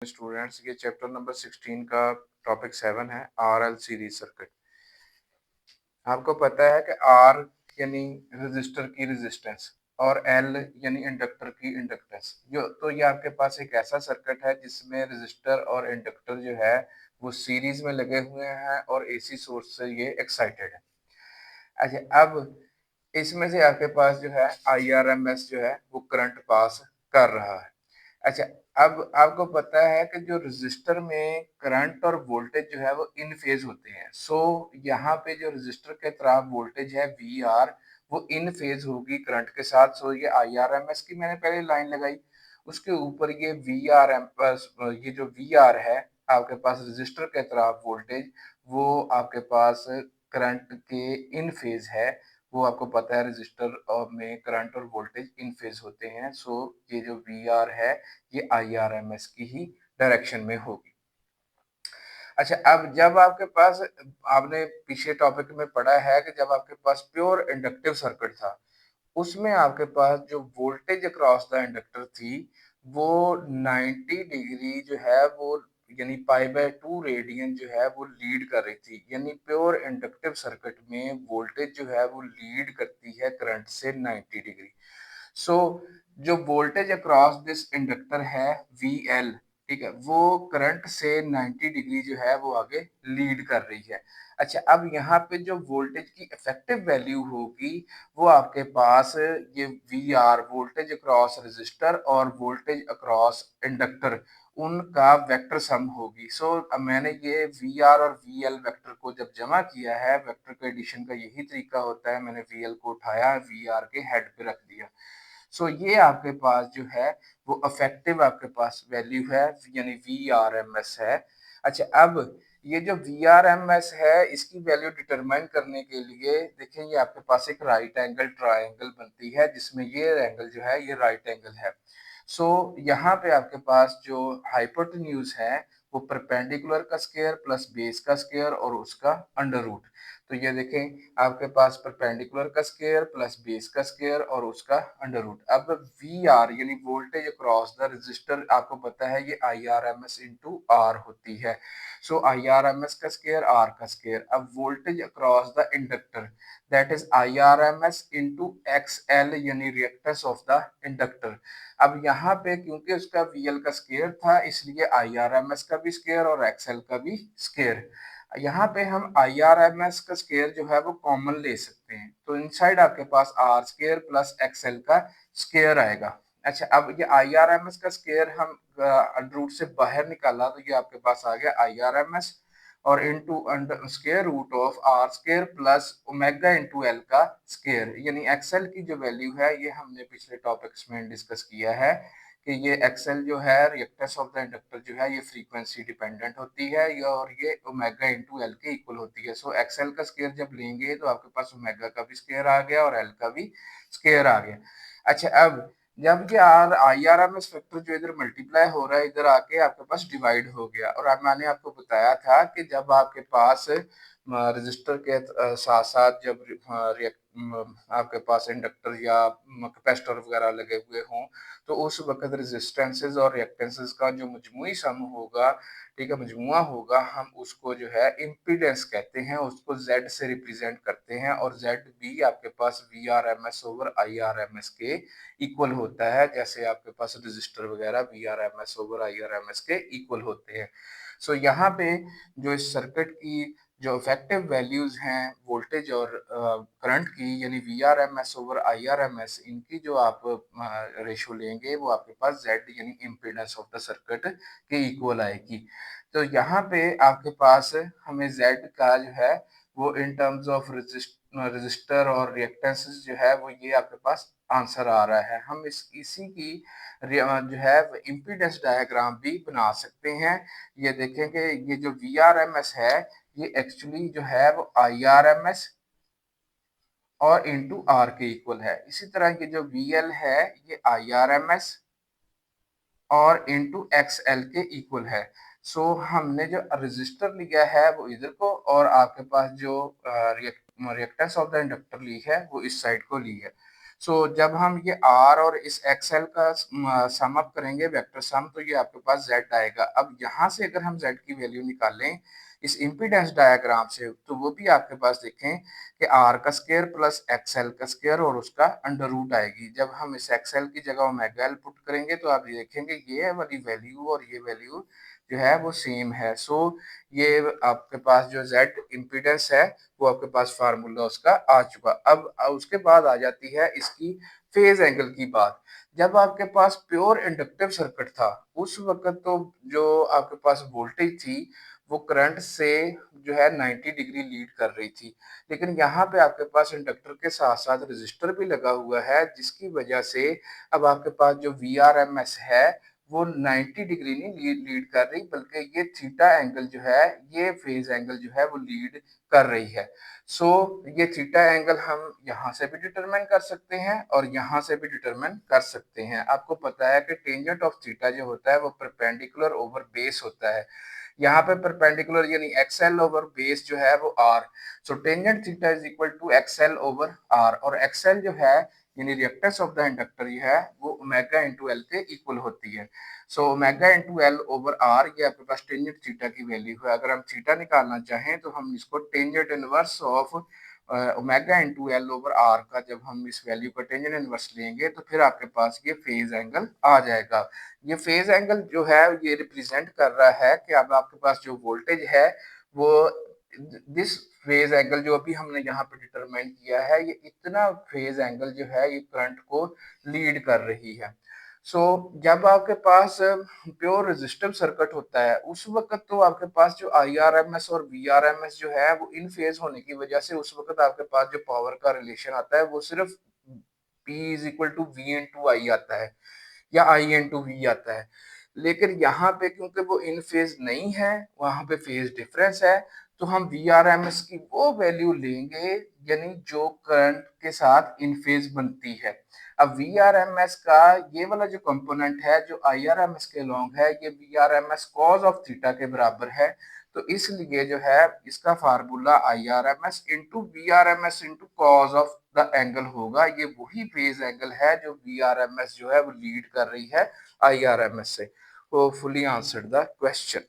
Students, ये chapter number 16 का topic 7 है, आरएल सीरीज सर्किट। आपको पता है कि आर यानी रजिस्टर की रेजिस्टेंस और एल यानी इंडक्टर की इंडक्टेंस। तो ये आपके पास एक ऐसा सर्किट है जिसमें रजिस्टर और इंडक्टर जो है वो सीरीज में लगे हुए हैं और एसी सोर्स से ये एक्साइटेड है। अच्छा, अब इसमें से आपके पास जो है आईआरएमएस जो है वो करंट पास कर रहा है। अच्छा, अब आपको पता है कि जो रजिस्टर में करंट और वोल्टेज जो है वो इन फेज होते हैं। यहाँ पे जो रजिस्टर के तरफ वोल्टेज है वी आर वो इन फेज होगी करंट के साथ। ये आई आर एम एस की मैंने पहले लाइन लगाई, उसके ऊपर ये वी आर एम ये जो वी आर है आपके पास रजिस्टर के तरफ वोल्टेज वो आपके पास करंट के इन फेज है। वो आपको पता है रजिस्टर में करंट और वोल्टेज इन फेज होते हैं। ये जो वी आर है ये आईआरएमएस की ही डायरेक्शन में होगी। अच्छा, अब जब आपके पास आपने पीछे टॉपिक में पढ़ा है कि जब आपके पास प्योर इंडक्टिव सर्किट था उसमें आपके पास जो वोल्टेज अक्रॉस द इंडक्टर थी वो 90 डिग्री जो है वो यानी पाई/2 रेडियन जो है वो लीड कर रही थी। यानी प्योर इंडक्टिव सर्किट में वोल्टेज जो है वो लीड करती है करंट से 90 डिग्री। सो जो वोल्टेज अक्रॉस दिस इंडक्टर है वी एल, ठीक है, वो करंट से 90 डिग्री जो है वो आगे लीड कर रही है। अच्छा, अब यहाँ पे जो वोल्टेज की इफेक्टिव वैल्यू होगी वो आपके पास ये V R voltage across resistor और वोल्टेज अक्रॉस इंडक्टर उनका वेक्टर सम होगी। अब मैंने ये वी आर और वी एल वेक्टर को जब जमा किया है, वेक्टर के एडिशन का यही तरीका होता है, मैंने वी एल को उठाया वी आर के हेड पे रख दिया। ये आपके पास जो है वो इफेक्टिव आपके पास वैल्यू है यानी वी आर एम एस है। अच्छा, अब ये जो वी आर एम एस है इसकी वैल्यू डिटरमाइन करने के लिए देखें ये आपके पास एक राइट एंगल ट्राइंगल बनती है जिसमें ये एंगल जो है ये राइट एंगल है। यहाँ पे आपके पास जो हाइपोटेन्यूज है वो परपेंडिकुलर का स्क्वायर प्लस बेस का स्क्वायर और उसका अंडर रूट। तो ये देखें आपके पास परपेंडिकुलर का स्क्वायर प्लस बेस का स्क्वायर और उसका अंडर रूट। अब वी आर यानी वोल्टेज अक्रॉस द रेजिस्टर आपको पता है ये I R M S into R होती है। आई आर एम एस का स्क्वायर आर का स्क्वायर। अब voltage across the inductor that is I R M S into x L यानी रिएक्टेंस ऑफ द इंडक्टर। अब यहाँ पे क्योंकि उसका वी एल का स्क्वायर था इसलिए आई आर एम एस का भी स्क्वायर और एक्स एल का भी स्क्वायर। यहाँ पे हम आई आर एम एस का स्क्वायर जो है वो कॉमन ले सकते हैं, तो इनसाइड आपके पास आर स्क्वायर प्लस एक्सएल का स्क्वायर आएगा। अच्छा, अब ये आई आर एम एस का स्क्वायर हम अंडर रूट से बाहर निकाला तो ये आपके पास आ गया आई आर एम एस और into under square root of R square plus omega into L का स्क्वायर। यानी एक्सएल की जो वैल्यू है ये हमने पिछले टॉपिक्स में डिस्कस किया है कि ये एक्सएल जो है रिएक्टेंस ऑफ द इंडक्टर जो है ये फ्रीक्वेंसी डिपेंडेंट होती है और ये ओमेगा इंटू एल के इक्वल होती है। एक्सएल का स्क्वायर जब लेंगे तो आपके पास ओमेगा का भी स्क्वायर आ गया और एल का भी स्क्वायर आ गया। अच्छा, अब जब ये R I R M S factor जो इधर मल्टीप्लाई हो रहा है इधर आके आपके पास डिवाइड हो गया। और अब मैंने आपको बताया था कि जब आपके पास रजिस्टर के साथ साथ जब आपके पास इंडक्टर या कैपेसिटर वगैरह लगे हुए हों तो उस वक्त रेजिस्टेंसेस और रिएक्टेंसेस का जो मजमूई सम होगा, ठीक है, मजमुआ होगा, हम उसको जो है इम्पीडेंस कहते हैं, उसको Z से रिप्रेजेंट करते हैं और Z भी आपके पास V R M S over I R M S के इक्वल होता है। जैसे आपके पास रजिस्टर वगैरह V R M S over I R M S के इक्वल होते हैं। यहाँ पे जो इस सर्किट की जो इफेक्टिव वैल्यूज हैं वोल्टेज और करंट की यानी V R M S over I R M S, इनकी जो आप रेशो लेंगे वो आपके पास Z यानी इम्पीडेंस ऑफ द सर्किट के इक्वल आएगी। तो यहाँ पे आपके पास हमें Z का जो है वो इन टर्म्स ऑफ रजिस्टर और रिएक्टेंसेस जो है वो ये आपके पास आंसर आ रहा है। हम इसी की जो है इम्पीडेंस डायग्राम भी बना सकते हैं। ये देखें कि ये जो वी आर एम एस है ये एक्चुअली जो है वो आई आर एम एस और इंटू आर के इक्वल है। इसी तरह ये जो वी एल है ये आई आर एम एस और इंटू एक्स एल के इक्वल है। हमने जो रजिस्टर लिया है वो इधर को और आपके पास जो रिएक्टेंस ऑफ द इंडक्टर ली है वो इस साइड को ली है। सो जब हम ये आर और इस एक्सएल का सम अप करेंगे वेक्टर सम, तो ये आपके पास जेड आएगा। अब यहाँ से अगर हम जेड की वैल्यू निकालें इस इम्पीडेंस डायग्राम से, तो वो भी आपके पास देखें कि आर का स्क्वायर प्लस एक्सएल का स्क्वायर और उसका अंडर रूट आएगी। जब हम इस एक्सएल की जगह ओमेगा एल पुट करेंगे तो आप देखेंगे ये वाली वैल्यू और ये वैल्यू जो है वो सेम है। सो ये आपके पास जो जेड इम्पीडेंस है वो आपके पास फार्मूला उसका आ चुका। अब उसके बाद आ जाती है इसकी फेज एंगल की बात। जब आपके पास प्योर इंडक्टिव सर्किट था उस वक्त तो जो आपके पास वोल्टेज थी वो करंट से जो है 90 डिग्री लीड कर रही थी, लेकिन यहाँ पे आपके पास इंडक्टर के साथ साथ रेजिस्टर भी लगा हुआ है, जिसकी वजह से अब आपके पास जो VRMS है वो 90 डिग्री नहीं लीड कर रही, बल्कि ये थीटा एंगल जो है ये फेज एंगल जो है वो लीड कर रही है। सो ये थीटा एंगल हम यहाँ से भी डिटरमाइन कर सकते हैं और यहाँ से भी डिटरमाइन कर सकते हैं। आपको पता है कि टेंजेंट ऑफ थीटा जो होता है वो परपेंडिकुलर ओवर बेस होता है। यहाँ पे परपेंडिकुलर यानी एक्सएल ओवर बेस जो है वो R. So tangent theta is equal to X L over R, और एक्सएल जो है यानी रिएक्टेंस ऑफ द इंडक्टर ये है वो ओमेगा इंटू एल के इक्वल होती है। So omega into L over R ये आपके पास टेंजेंट थीटा की वैल्यू है। अगर हम थीटा निकालना चाहें तो हम इसको tangent inverse of omega into L over R का जब हम इस वैल्यू का टेंजेंट इनवर्स लेंगे तो फिर आपके पास ये फेज एंगल आ जाएगा। ये फेज एंगल जो है ये रिप्रेजेंट कर रहा है कि अब आपके पास जो वोल्टेज है वो दिस फेज एंगल जो अभी हमने यहाँ पे डिटरमाइन किया है ये इतना फेज एंगल जो है ये करंट को लीड कर रही है। सो जब आपके पास प्योर रेजिस्टिव सर्किट होता है उस वक्त तो आपके पास जो IRMS और VRMS जो है वो इन फेज होने की वजह से उस वक्त आपके पास जो पावर का रिलेशन आता है वो सिर्फ P is equal to V into I आता है या I इंटू V आता है। लेकिन यहाँ पे क्योंकि वो इन फेज नहीं है, वहां पे फेज डिफरेंस है, तो हम VRMS की वो वैल्यू लेंगे यानी जो करंट के साथ इन फेज बनती है। अब VRMS का ये वाला जो कंपोनेंट है जो IRMS के लॉन्ग है ये VRMS कॉज ऑफ थीटा के बराबर है, तो इसलिए जो है इसका formula IRMS into VRMS into cos of the angle होगा। ये वही फेज एंगल है जो VRMS जो है वो लीड कर रही है IRMS से। Hopefully answered the question.